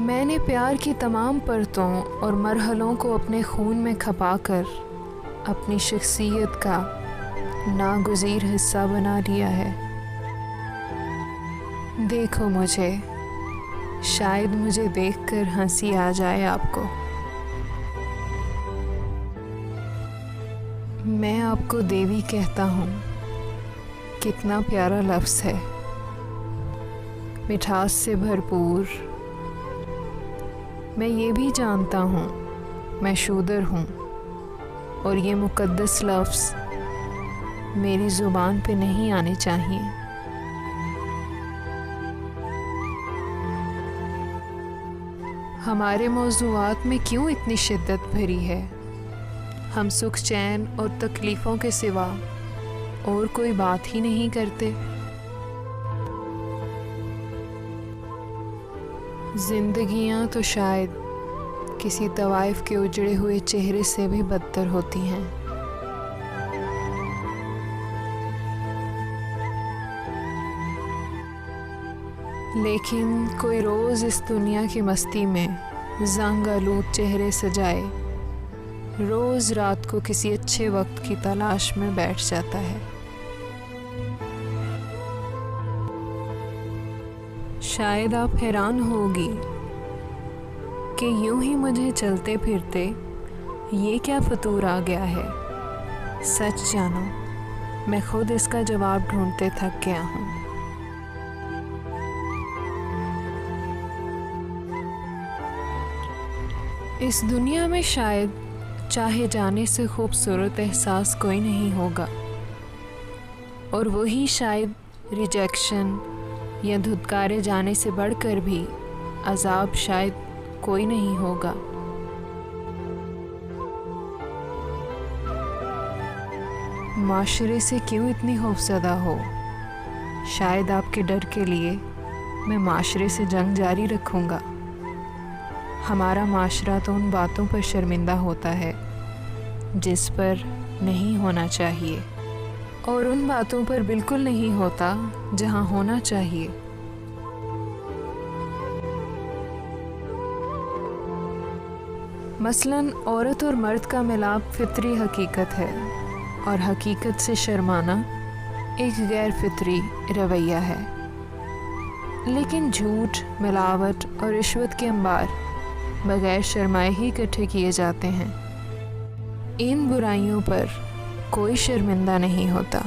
मैंने प्यार की तमाम परतों और मरहलों को अपने खून में खपाकर अपनी शख्सियत का नागुज़ीर हिस्सा बना लिया है। देखो मुझे, शायद मुझे देखकर हंसी आ जाए आपको। मैं आपको देवी कहता हूँ, कितना प्यारा लफ्ज़ है, मिठास से भरपूर। मैं ये भी जानता हूँ मैं शूदर हूँ और ये मुक़द्दस लफ्ज़ मेरी ज़ुबान पे नहीं आने चाहिए। हमारे मौज़ूआत में क्यों इतनी शिद्दत भरी है? हम सुख चैन और तकलीफ़ों के सिवा और कोई बात ही नहीं करते। ज़िंदगियाँ तो शायद किसी तवाइफ के उजड़े हुए चेहरे से भी बदतर होती हैं। लेकिन कोई रोज़ इस दुनिया की मस्ती में ज़ंग आलूद चेहरे सजाए रोज़ रात को किसी अच्छे वक्त की तलाश में बैठ जाता है। शायद आप हैरान होगी कि यूं ही मुझे चलते फिरते ये क्या फतूर आ गया है। सच जानो, मैं खुद इसका जवाब ढूंढते थक गया हूँ। इस दुनिया में शायद चाहे जाने से खूबसूरत एहसास कोई नहीं होगा, और वही शायद रिजेक्शन या धुतकारे जाने से बढ़कर भी अज़ाब शायद कोई नहीं होगा। माशरे से क्यों इतनी खौफज़दा हो? शायद आपके डर के लिए मैं माशरे से जंग जारी रखूँगा। हमारा माशरा तो उन बातों पर शर्मिंदा होता है जिस पर नहीं होना चाहिए, और उन बातों पर बिल्कुल नहीं होता जहाँ होना चाहिए। मसलन औरत और मर्द का मिलाप फितरी हकीकत है, और हकीकत से शर्माना एक गैर फितरी रवैया है। लेकिन झूठ, मिलावट और रिश्वत के अंबार बगैर शर्माए ही इकट्ठे किए जाते हैं। इन बुराइयों पर कोई शर्मिंदा नहीं होता।